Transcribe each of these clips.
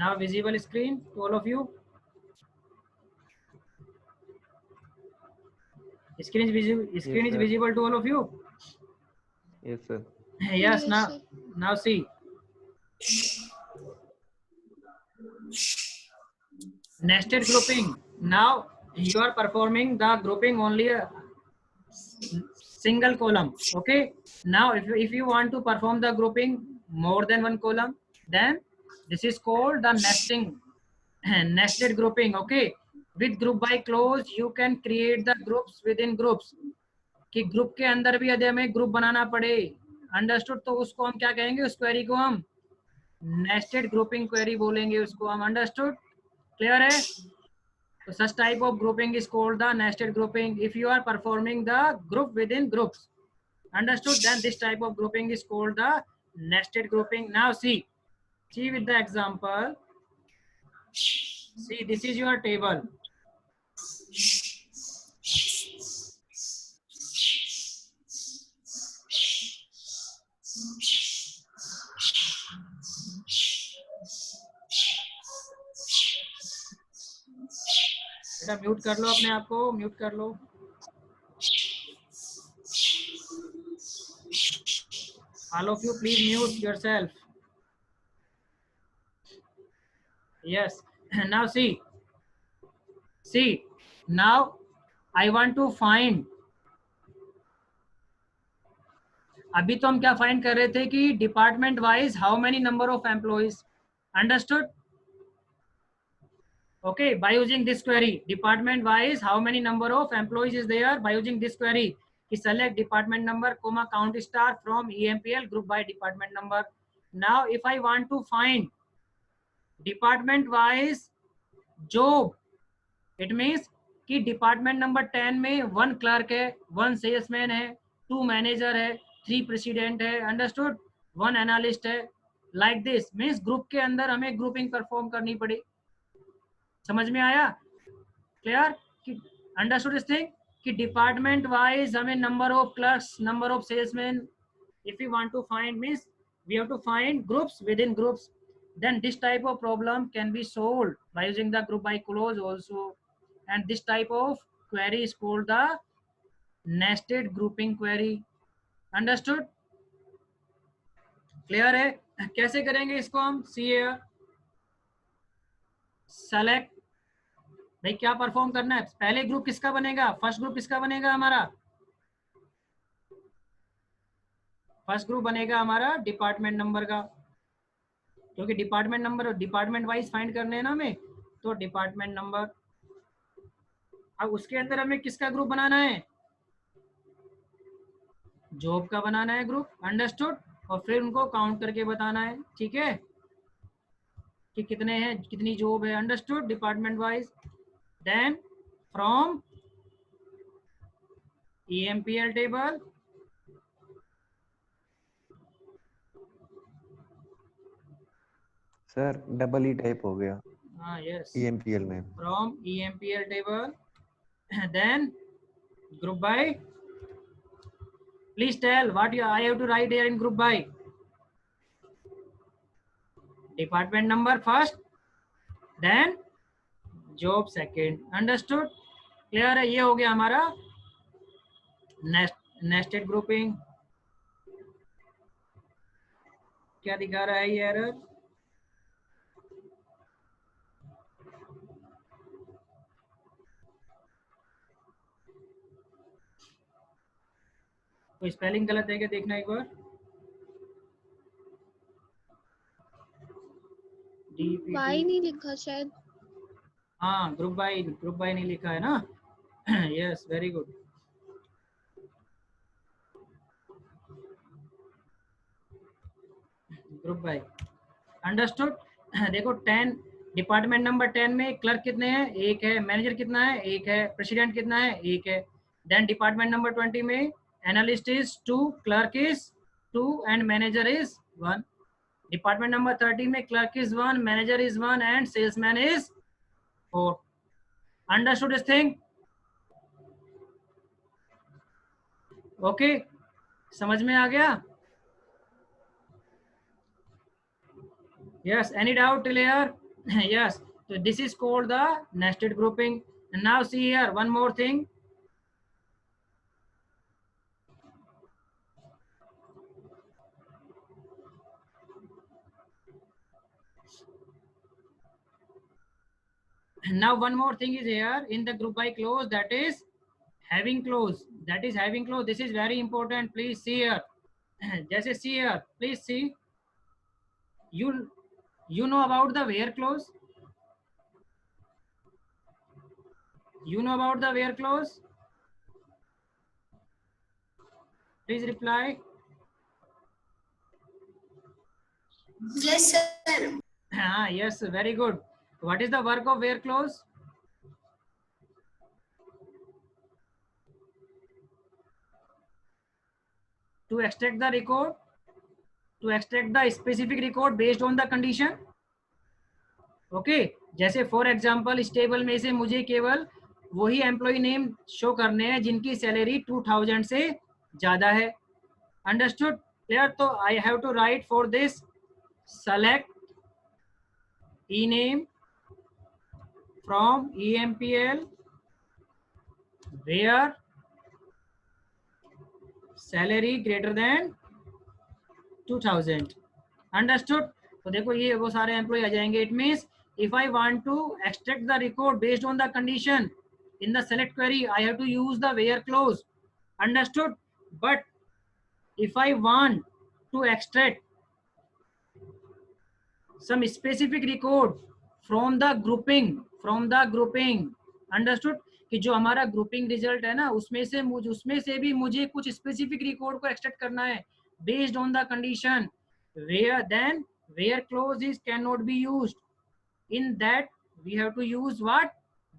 Now visible screen to all of you. Screen is visible. Screen Yes, is sir. visible to all of you. Yes, sir. Yes. Yes, sir. Now see. Nested grouping. Now you are performing the grouping only a single column. Okay. Now if you want to perform the grouping more than one column, then this is called the nested grouping. Okay. With group by clause you can create the groups within groups. कि group के अंदर भी यदि हमें group बनाना पड़े, understood, तो उसको हम क्या कहेंगे, उस क्वेरी को हम नेस्टेड ग्रुपिंग क्वेरी बोलेंगे उसको हम. अंडरस्टूड? क्लियर है? So such type of grouping is called the nested grouping. If you are performing the group within groups, understood, then this type of grouping is called the nested grouping. Now see with the example. See, this is your table. बेटा mute कर लो अपने आप को, mute कर लो. All of you please mute yourself. Yes. Now see now I want to find. अभी तो हम क्या फाइंड कर रहे थे कि department wise how many number of employees. Understood? Okay, by using this query, department wise how many number of employees is there, by using this query, select department number comma count star from EMPL group by department number. Now if I want to find department wise job, it means कि department number 10 में 1 clerk है, 1 salesman है, 2 manager है, 3 president है. Understood? 1 analyst है. Like this means group के अंदर हमें ग्रुपिंग परफॉर्म करनी पड़ी. समझ में आया? क्लियर? कि अंडरस्टूड दिस थिंग कि डिपार्टमेंट वाइज हमें number of clerks, number of salesman, if you want to find means we have to find groups within groups. Then this type of problem can be solved by using the group by clause also, and this type of query is called the nested grouping query. Understood? Clear है? कैसे करेंगे इसको हम? See here, select. भाई क्या perform करना है? पहले ग्रुप किसका बनेगा? फर्स्ट ग्रुप किसका बनेगा हमारा? फर्स्ट ग्रुप बनेगा हमारा डिपार्टमेंट नंबर का, क्योंकि department number department wise find करने हैं ना हमें, तो डिपार्टमेंट नंबर. अब उसके अंदर हमें किसका ग्रुप बनाना है? जॉब का बनाना है ग्रुप. अंडरस्टूड? और फिर उनको काउंट करके बताना है. ठीक है, कि कितने हैं, कितनी जॉब है. Understood? Department wise. Then from EMPL table, sir double E type हो गया. हाँ यस, EMPL में. From EMPL table, then group by. Please tell what I have to write here in group by. Department number first, then job second. Understood? Clear है? ये हो गया हमारा nested grouping. क्या दिखा रहा है ये एरर? कोई स्पेलिंग गलत है क्या? देखना एक बार. वाई नहीं लिखा शायद. हाँ, ग्रुप बाय नहीं लिखा है ना. Yes, very good. Group by. Understood? देखो 10 डिपार्टमेंट नंबर 10 में क्लर्क कितने हैं? 1 है. मैनेजर कितना है? 1 है. प्रेसिडेंट कितना है? 1 है. देन डिपार्टमेंट नंबर 20 में analyst is 2, clerk is 2 and manager is 1. Department number 30 में clerk is 1, manager is 1 and salesman is 4. Understood this thing? Okay, समझ में आ गया? Yes, any doubt till here? Yes, so this is called the nested grouping. And now see here one more thing. Now one more thing is here in the group by clause, that is having clause. That is having clause. This is very important. Please see here. Just see here. Please see. You know about the where clause. You know about the where clause. Please reply. Yes, sir. Yes, very good. What is the work of where clause? To extract the record. To extract the specific record based on the condition. Okay जैसे for example इस table में से मुझे केवल वही employ name show करने हैं जिनकी सैलरी 2000 से ज्यादा है. Understood clear. तो I have to write for this select e name from EMPL where salary greater than 2000. Understood. तो देखो ये वो सारे एम्प्लॉय आ जाएंगे. It means if I want to extract the record based on the condition in the select query, I have to use the where clause. Understood? But if I want to extract some specific record from the grouping, understood? कि जो हमारा grouping result है ना उसमें से भी मुझे कुछ स्पेसिफिक रिकॉर्ड को एक्सट्रैक्ट करना है based on the condition, where then where clause is cannot be used. In that we have to use what?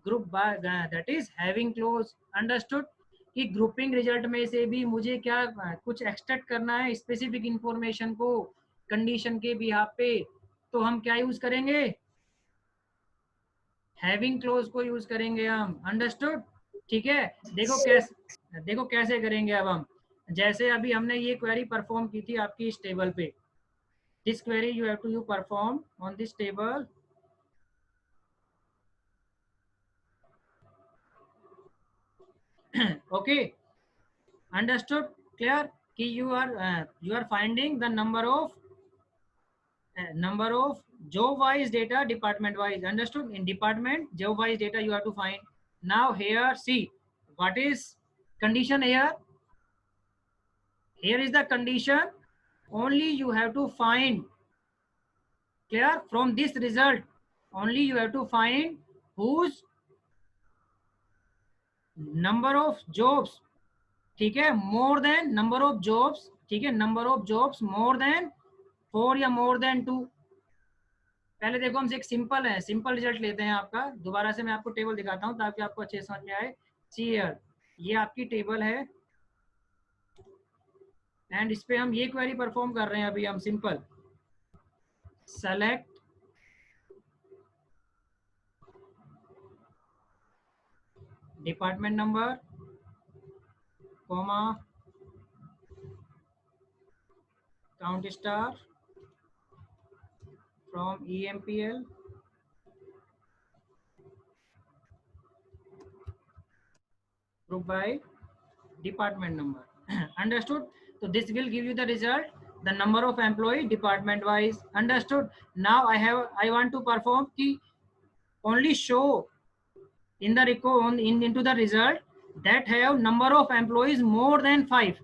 Group by, that is having clause. Understood? कि ग्रुपिंग रिजल्ट में से भी मुझे क्या कुछ एक्सट्रैक्ट करना है स्पेसिफिक इंफॉर्मेशन को कंडीशन के बिहाफ पे, तो हम क्या यूज करेंगे? हैविंग क्लोज को यूज करेंगे हम. अंडरस्टूड? ठीक है. देखो कैसे करेंगे अब हम. जैसे अभी हमने ये क्वेरी परफॉर्म की थी आपकी इस टेबल पे. This query you have to you perform on this table. Okay, understood? Clear? कि you are finding the number of job wise data department wise. Understood? In department job wise data you have to find. Now here see what is condition here. Here is the condition. Only you have to find. Clear? From this result only you have to find whose number of jobs, ठीक है, more than number of jobs. ठीक है, number of jobs more than 4 या more than 2. पहले देखो हमसे एक simple result लेते हैं आपका. दोबारा से मैं आपको टेबल दिखाता हूं ताकि आपको अच्छे समझ में आए. सी हियर ये आपकी टेबल है एंड इस पे हम ये क्वेरी परफॉर्म कर रहे हैं. अभी हम simple select department number comma count star from EMPL group by department number. Understood? So this will give you the result, the number of employee department wise. Understood? Now I want to perform key only show in the record into the result that have number of employees more than 5.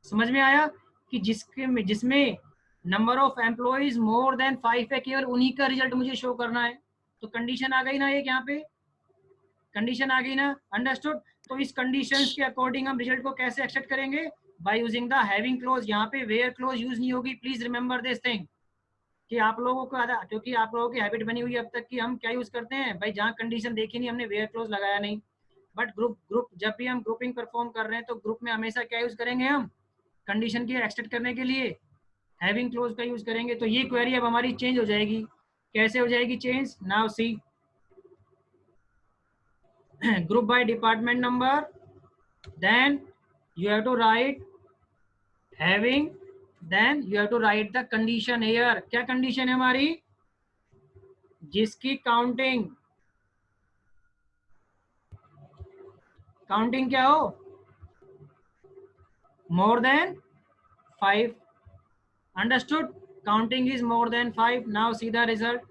समझ में आया कि जिसमें number of employees more than 5 है, केवल उन्हीं का result मुझे शो करना है. तो कंडीशन आ गई ना, एक यहाँ पे कंडीशन आ गई ना. अंडरस्टूड? तो इस कंडीशंस के अकॉर्डिंग हम रिजल्ट को कैसे एक्सेप्ट करेंगे? By using the having close. यहाँ पे वेयर क्लोज यूज नहीं होगी. प्लीज रिमेंबर दिस थिंग कि आप लोगों को क्योंकि आप लोगों की हैबिट बनी हुई है अब तक कि हम क्या यूज करते हैं भाई, जहाँ कंडीशन देखी नहीं हमने वेयर क्लोज लगाया नहीं. बट ग्रुप जब भी हम ग्रुपिंग परफॉर्म कर रहे हैं तो ग्रुप में हमेशा क्या यूज करेंगे? हम कंडीशन की एक्सेप्ट करने के लिए हैविंग क्लोज का यूज करेंगे. तो ये क्वेरी अब हमारी चेंज हो जाएगी. कैसे हो जाएगी change? Now see group by department number, then you have to write having, then you have to write the condition here. क्या कंडीशन है हमारी? जिसकी काउंटिंग क्या हो, more than 5. Understood? Counting is more than 5. Now see the result.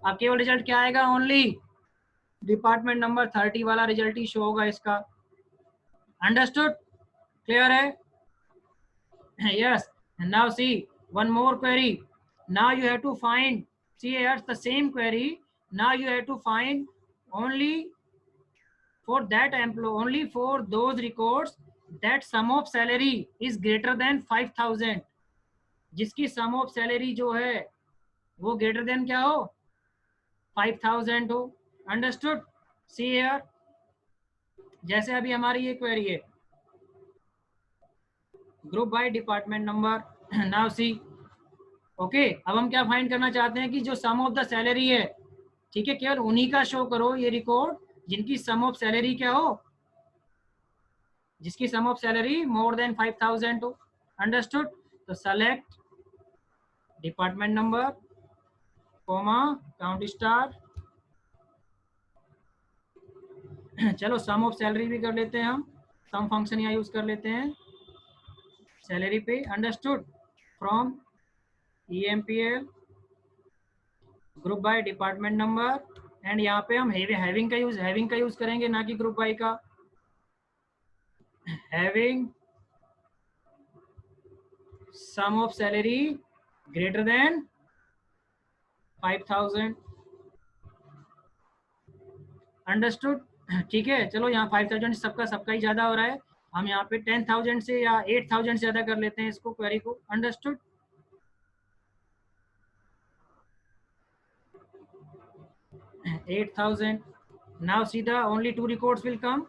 अब केवल result क्या आएगा, ओनली डिपार्टमेंट नंबर 30 वाला रिजल्ट ही शो होगा इसका. अंडरस्टूड? क्लियर है? Yes. And now see one more query. Now you have to find, see here the same query. Now you have to find only for that employee, only for those records that sum of salary is greater than 5,000. जिसकी sum of salary जो है वो greater than क्या हो, 5,000 हो. Understood? See here. जैसे अभी हमारी ये क्वेरी है, group by department number. Now see, okay, अब हम क्या फाइंड करना चाहते हैं कि जो सम ऑफ द सैलरी है, ठीक है, केवल उन्हीं का शो करो ये रिकॉर्ड जिनकी सम ऑफ सैलरी क्या हो, जिसकी सम ऑफ सैलरी मोर देन 5,000 हो. अंडरस्टूड? तो select department number comma count star. चलो सम ऑफ सैलरी भी कर लेते हैं हम, सम फंक्शन यहाँ यूज कर लेते हैं सैलरी पे. Understood? From EMPL group by department number, and यहाँ पे हम हैविंग का यूज करेंगे, ना कि ग्रुप बाय का. Having sum of salary greater than 5,000. Understood? ठीक है, चलो यहाँ 5,000 सबका ही ज्यादा हो रहा है, हम यहाँ पे 10,000 से या 8,000 से ज्यादा कर लेते हैं इसको, क्वेरी को. Understood? $8,000. Now see the only 2 records will come.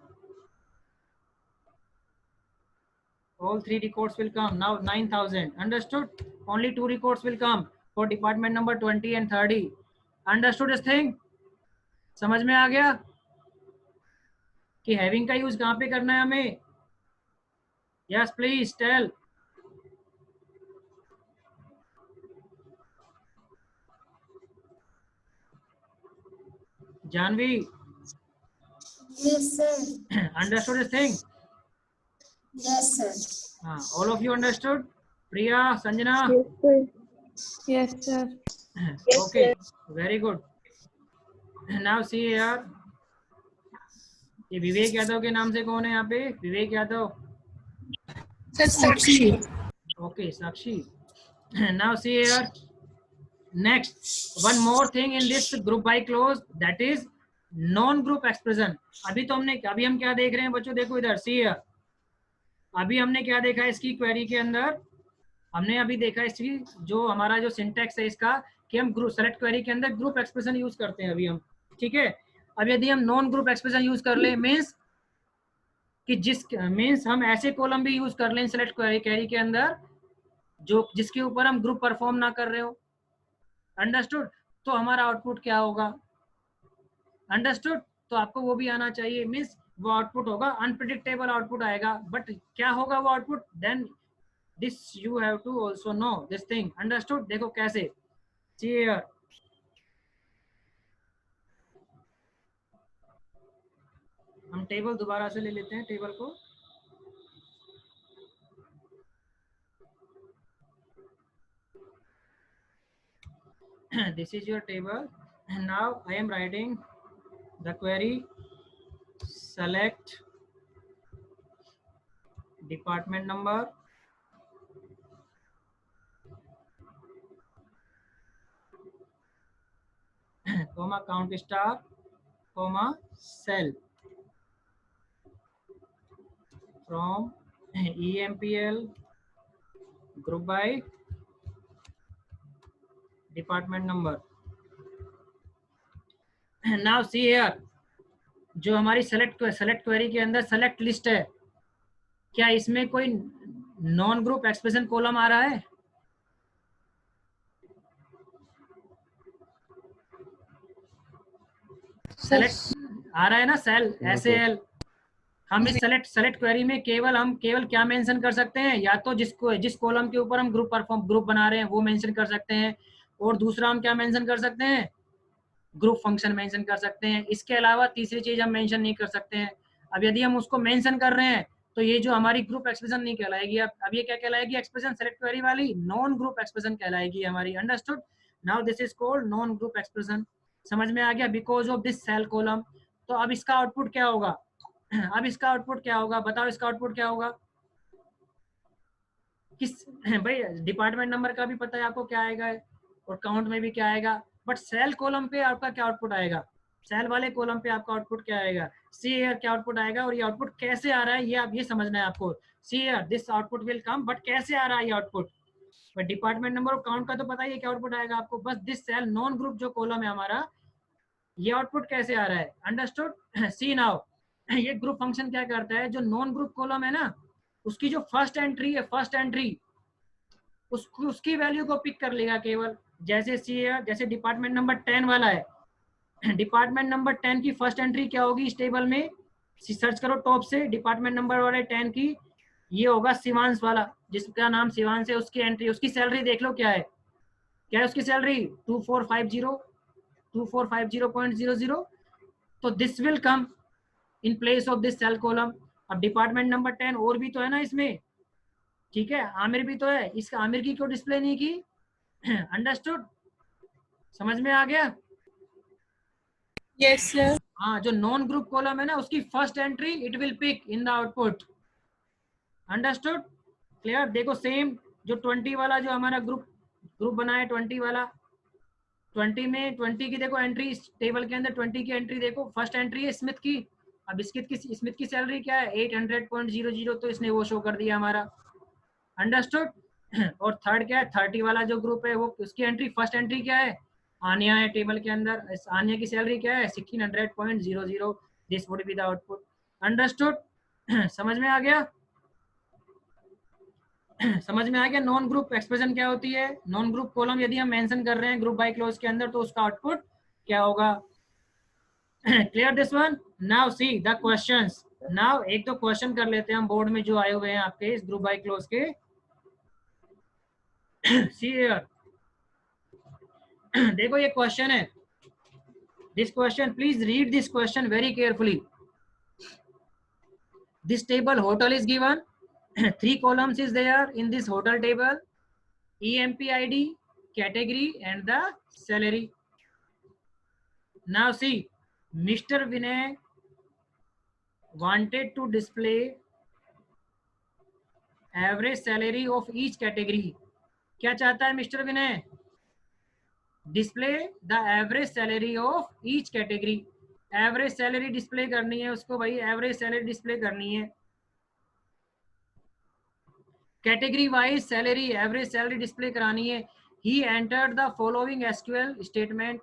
All 3 records will come. Now 9,000. Understood? Only 2 records will come for department number 20 and 30. Understood this thing? समझ में आ गया कि हैविंग का यूज कहाँ पे करना है हमें? Yes, please tell. Janvi. Yes, sir. Understood this thing? Yes, sir. All of you understood? Priya, Sanjana? Yes, sir. Okay, very good. Now see here. ये विवेक यादव के नाम से कौन है यहाँ पे? विवेक Yadav. Sakshi. Okay, Sakshi. Now see here. Next, one more thing in this group by clause, that is non-group expression. अभी हम क्या देख रहे हैं बच्चों? देखो इधर, see here. अभी हमने क्या देखा है इसकी क्वेरी के अंदर? हमने अभी देखा इसकी जो हमारा जो सिंटैक्स है इसका, कि हम ग्रुप सेलेक्ट क्वेरी के अंदर ग्रुप एक्सप्रेशन यूज करते हैं अभी हम. ठीक है, अब यदि हम नॉन ग्रुप एक्सप्रेशन यूज कर ले, मीन्स हम ऐसे कॉलम भी यूज कर लें सेलेक्ट क्वेरी के अंदर जो जिसके ऊपर हम ग्रुप परफॉर्म ना कर रहे हो. अंडरस्टूड? तो हमारा आउटपुट क्या होगा? अंडरस्टूड? तो आपको वो भी आना चाहिए, मीन्स वो आउटपुट होगा अनप्रिडिक्टेबल आउटपुट आएगा, बट क्या होगा वो output? Then this you have to also know this thing. Understood? देखो कैसे, सी हियर. हम टेबल दोबारा से ले लेते हैं टेबल को. This is your table, and now I am writing the query select department number comma count star comma cell from EMPL group by department number. Now see here, जो हमारी select query के अंदर select list है, क्या इसमें कोई non group expression column आ रहा है? सेलेक्ट आ रहा है ना, सेल SAL. हम इस सेलेक्ट क्वेरी में केवल क्या मेंशन कर सकते हैं? या तो जिस कॉलम के ऊपर हम ग्रुप बना रहे हैं वो मेंशन कर सकते हैं, और दूसरा हम क्या मेंशन कर सकते हैं? ग्रुप फंक्शन मेंशन कर सकते हैं। इसके अलावा तीसरी चीज हम मेंशन नहीं कर सकते हैं। अब यदि हम उसको मेंशन कर रहे हैं तो ये जो हमारी ग्रुप एक्सप्रेशन नहीं कहलाएगी। अब ये क्या कहलाएगी? एक्सप्रेशन सेलेक्ट क्वेरी वाली नॉन ग्रुप एक्सप्रेशन कहलाएगी हमारी। Understood? Now this is called non group expression. समझ में आ गया? Because of this sal column. तो अब इसका आउटपुट क्या होगा? अब इसका आउटपुट क्या होगा? बताओ इसका आउटपुट क्या होगा? किस भाई डिपार्टमेंट नंबर का भी पता है आपको क्या आएगा और काउंट में भी क्या आएगा, बट सेल कॉलम पे आपका क्या आउटपुट आएगा? सेल वाले कॉलम पे आपका आउटपुट क्या आएगा? सी हियर क्या आउटपुट आएगा और ये आउटपुट कैसे आ रहा है ये आप ये समझना है आपको। See here this output will come, but कैसे आ रहा है ये आउटपुट? बट डिपार्टमेंट नंबर और काउंट का तो पता ही है क्या आउटपुट आएगा आपको। बस दिस सेल नॉन ग्रुप जो कॉलम है हमारा, ये आउटपुट कैसे आ रहा है? अंडरस्टूड? सी नाउ ये ग्रुप फंक्शन क्या करता है? जो नॉन ग्रुप कॉलम है ना, उसकी जो फर्स्ट एंट्री है, फर्स्ट एंट्री उसकी वैल्यू को पिक कर लेगा केवल। जैसे सी है, जैसे डिपार्टमेंट नंबर 10 वाला है, डिपार्टमेंट नंबर 10 की फर्स्ट एंट्री क्या होगी इस टेबल में? सर्च करो टॉप से डिपार्टमेंट नंबर वाले 10 की, ये होगा शिवांश वाला, जिसका नाम शिवांश है। उसकी एंट्री, उसकी सैलरी देख लो क्या है? क्या है उसकी सैलरी? 2450.00। तो this will come in place of this sal column. अब डिपार्टमेंट नंबर 10 और भी तो है ना इसमें, ठीक है, आमिर भी तो है, इसका आमिर की क्यों डिस्प्ले नहीं की? अंडरस्टूड? समझ में आ गया? Yes, sir. हाँ, जो नॉन ग्रुप कॉलम है ना, उसकी first entry it will pick in the output. Understood? Clear? देखो सेम जो 20 वाला जो हमारा ग्रुप बना है, 20 वाला, 20 में 20 की देखो एंट्री, इस टेबल के अंदर 20 की एंट्री देखो, फर्स्ट एंट्री है स्मिथ की। अब स्मिथ की सैलरी क्या है? 800.00, तो इसने वो शो कर दिया हमारा। अंडरस्टूड? और थर्ड क्या है? 30 वाला जो ग्रुप है वो, उसकी एंट्री, फर्स्ट एंट्री क्या है? आनिया है टेबल के अंदर। आनिया की सैलरी क्या है? 1600.00। This would be the output. Understood? समझ में आ गया? समझ में आ गया नॉन ग्रुप एक्सप्रेशन क्या होती है? नॉन ग्रुप कॉलम यदि हम मेंशन कर रहे हैं ग्रुप बाय क्लोज के अंदर, तो उसका आउटपुट क्या होगा? Clear this one? Now see the questions. Now एक दो क्वेश्चन कर लेते हैं हम बोर्ड में जो आए हुए हैं आपके इस ग्रुप बाय क्लोज के। सी हियर, देखो ये क्वेश्चन है। This question, please read this question very carefully. This table hotel is given, 3 columns is there in this hotel table: EMPID, category and the salary. Now see, Mr. Vinay wanted to display average salary of each category. क्या चाहता है mister Vinay? Display the average salary of each category. Average salary display करनी है उसको भाई, average salary display करनी है। Category wise salary, average salary display करानी है। He entered the following SQL statement,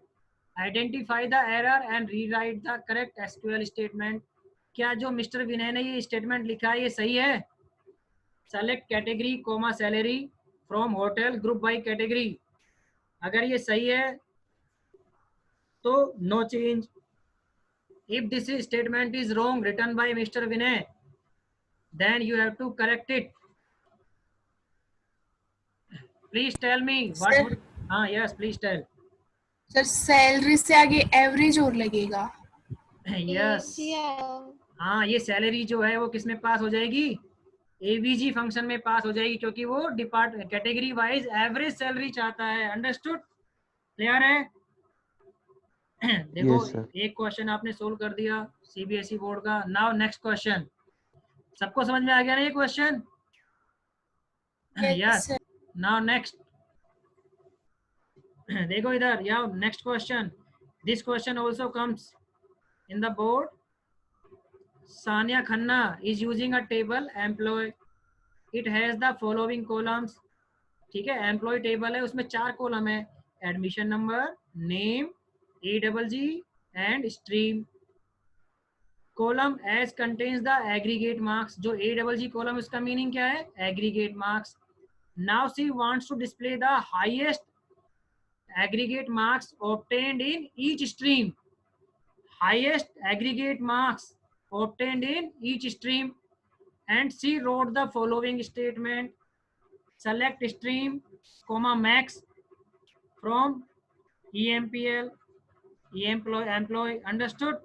identify the error and rewrite the correct SQL statement. क्या जो मिस्टर विनय ने ये स्टेटमेंट लिखा है ये सही है? Select category comma salary from hotel group by category. अगर ये सही है तो no change. If this statement is wrong written by mister Vinay, then you have to correct it. Please tell me what would, हाँ yes please tell. Sir salary से आगे average और लगेगा। यस, हाँ ये सैलरी जो है वो किस में पास हो जाएगी? एवीजी फंक्शन में पास हो जाएगी, क्योंकि वो कैटेगरी वाइज एवरेज सैलरी चाहता है। अंडरस्टूड? क्लियर है? देखो Yes, sir. एक क्वेश्चन आपने सोल्व कर दिया सीबीएसई बोर्ड का। Now next question. सबको समझ में आ गया ना ये question? Yes. sir. Now next, देखो इधर, या next question. This question also comes in the board. Sanya Khanna is using a table employee. It has the following columns. ठीक है, एम्प्लॉय टेबल है, उसमें 4 कॉलम है: admission number, name, AGG and stream. Column as contains the aggregate marks. जो AGG column, उसका meaning क्या है? Aggregate marks. Now she wants to display the highest aggregate marks obtained in each stream. Highest aggregate marks obtained in each stream, and she wrote the following statement: select stream, comma max from EMPL. employee understood,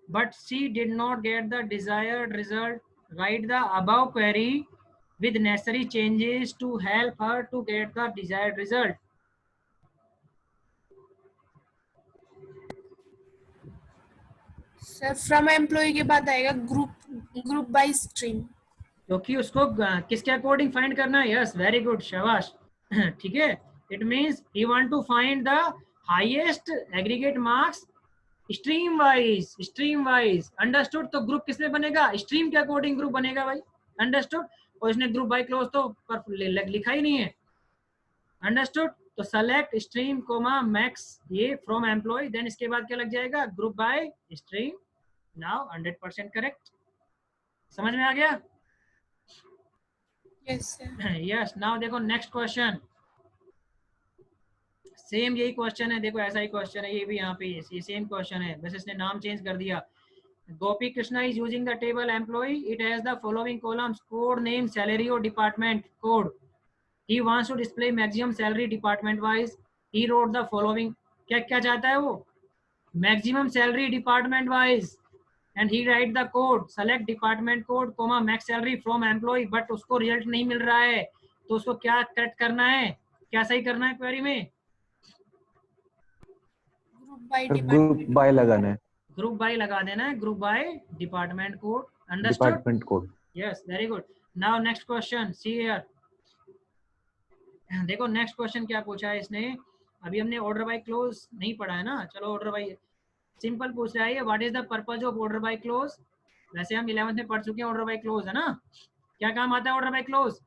but she did not get the desired result. Write the above query with necessary changes to help her to get the desired result. Sir from employ के बाद आएगा group by stream, क्योंकि उसको किसके according find करना है. Yes, very good, शाबाश. ठीक है, it means he want to find the highest aggregate marks stream wise. Understood. तो ग्रुप किस में बनेगा? स्ट्रीम के अकॉर्डिंग ग्रुप बनेगा भाई. अंडरस्टूड. और इसने ग्रुप बाय क्लोज तो लिखा ही नहीं है. अंडरस्टूड. तो सेलेक्ट स्ट्रीम कोमा मैक्स ये फ्रॉम एम्प्लॉय, देन इसके बाद क्या लग जाएगा? Group by stream. Now 100% correct. समझ में आ गया? Yes sir. यस. नाउ देखो नेक्स्ट क्वेश्चन, सेम यही क्वेश्चन है. देखो ऐसा ही क्वेश्चन है ये भी, यहाँ पे ये सेम क्वेश्चन है, बस इसने नाम चेंज कर दिया. Gopi Krishna is using the table employee. It has the following columns: code name, salary और department code. He wants to display maximum salary department wise. He wrote the following. क्या क्या चाहता है वो? Maximum salary department wise. And he write the code. Select department code comma max salary from employee. But उसको result नहीं मिल रहा है, तो उसको क्या करेक्ट करना है, क्या सही करना है क्वेरी में? ग्रुप बाय लगाना है. ग्रुप बाय लगा देना है. Group by department code. Understood. Department code. Yes, very good. Now next question, see here. देखो नेक्स्ट क्वेश्चन क्या पूछा है इसने. अभी हमने ऑर्डर बाय क्लोज नहीं पढ़ा है ना. चलो ऑर्डर बाय सिंपल पूछ रहा है, what is the purpose of order by close. वैसे हम 11th में पढ़ चुके हैं ऑर्डर बाय क्लोज, है ना. क्या काम आता है ऑर्डर बाय क्लोज?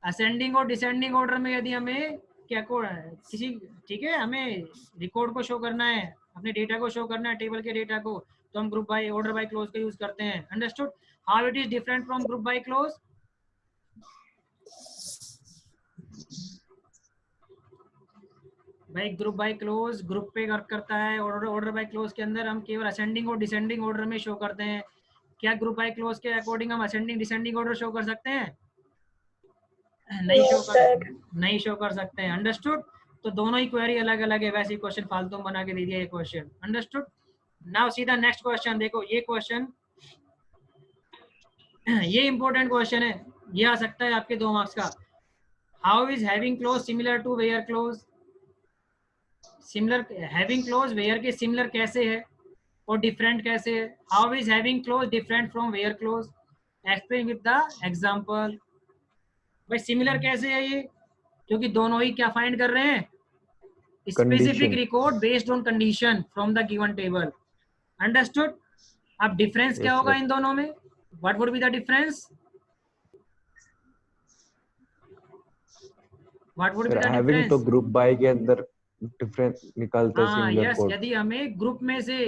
असेंडिंग और डिसेंडिंग ऑर्डर में यदि हमें क्या किसी, ठीक है, हमें रिकॉर्ड को शो करना है, अपने डेटा को शो करना है, टेबल के डेटा को, तो हम group by order by close का यूज करते हैं. Understood. How it is different from group by close? भाई ग्रुप बाय क्लोज ग्रुप पे वर्क करता है. ऑर्डर बाय क्लोज के अंदर हम केवल असेंडिंग और डिसेंडिंग ऑर्डर में शो करते हैं. क्या ग्रुप बाय क्लोज के अकॉर्डिंग हम असेंडिंग डिसेंडिंग ऑर्डर शो कर सकते हैं? नहीं शो कर सकते हैं. अंडरस्टूड. तो दोनों ही क्वेरी अलग अलग है, वैसे क्वेश्चन फालतू बना के दे दिया ये क्वेश्चन. अंडरस्टूड. नाउ सीधा नेक्स्ट क्वेश्चन देखो. ये क्वेश्चन ये इंपॉर्टेंट क्वेश्चन है, ये आ सकता है आपके 2 मार्क्स का. How is having clause similar to where clause. Similar having clause where के सिमिलर कैसे है और डिफरेंट कैसे है. How is having clause different from where clause. Explain with the example. भाई सिमिलर कैसे है ये? क्योंकि दोनों ही क्या फाइंड कर रहे हैं? Specific record based on condition from the given table. Understood. अब डिफरेंस क्या होगा इन दोनों में? What would be the difference? What would be the difference? तो ग्रुप बाय के अंदर डिफरेंस निकालते हैं सिमिलर कोड. यदि हमें ग्रुप में से,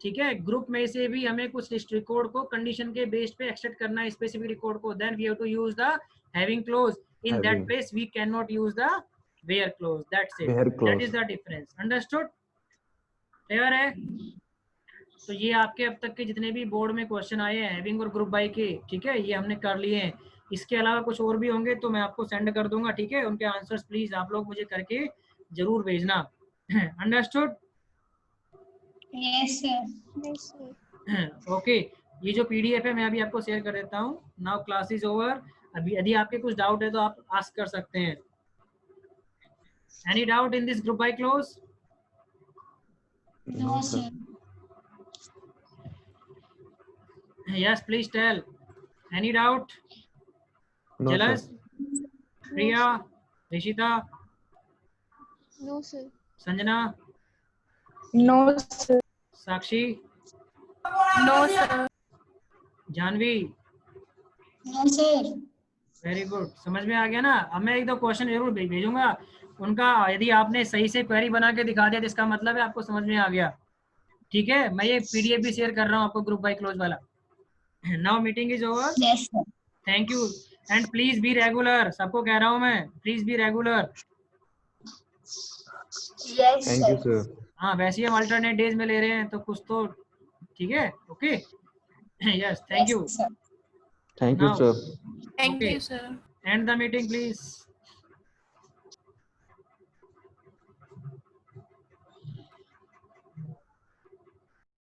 ठीक है, ग्रुप में से भी हमें कुछ रिकॉर्ड को कंडीशन के बेस पे एक्सट्रैक्ट करना है, स्पेसिफिक रिकॉर्ड को, then we have to use the having clause. In that place we can not use the where clause. That's it. That is the difference. Understood. Clear है? तो ये आपके अब तक के जितने भी बोर्ड में क्वेश्चन आए हैं हैविंग और ग्रुप बाय के, ठीक है, ये हमने कर लिए हैं. इसके अलावा कुछ और भी होंगे तो मैं आपको सेंड कर दूंगा. ठीक है, उनके आंसर्स प्लीज आप लोग मुझे करके जरूर भेजना. अंडरस्टूड. Yes sir. ओके. ये जो पीडीएफ है मैं अभी आपको शेयर कर देता हूँ. Now class is over. अभी यदि आपके कुछ डाउट है तो आप आस्क कर सकते हैं. Any doubt in this group by clause? No sir. Yes please tell. Any doubt? जलस, Priya, Rishita, no sir. Sanjana, no sir. Sakshi, no sir. Janvi. No sir. Very good. समझ में आ गया ना. अब मैं 1-2 क्वेश्चन जरूर भेजूंगा उनका. यदि आपने सही से क्वेरी बना के दिखा दिया तो इसका मतलब है आपको समझ में आ गया. ठीक है, मैं ये पीडीएफ भी शेयर कर रहा हूँ आपको ग्रुप बाय क्लोज वाला. Now meeting is over. Yes sir. Thank you and please be regular. सबको कह रहा हूँ मैं, please be regular. Yes thank you sir. Sir. हाँ, वैसे ही हम अल्टरनेट डेज में ले रहे हैं तो कुछ तो ठीक है. Okay. Yes, thank you. Thank you Now- sir. Thank Okay. You sir. End the meeting please.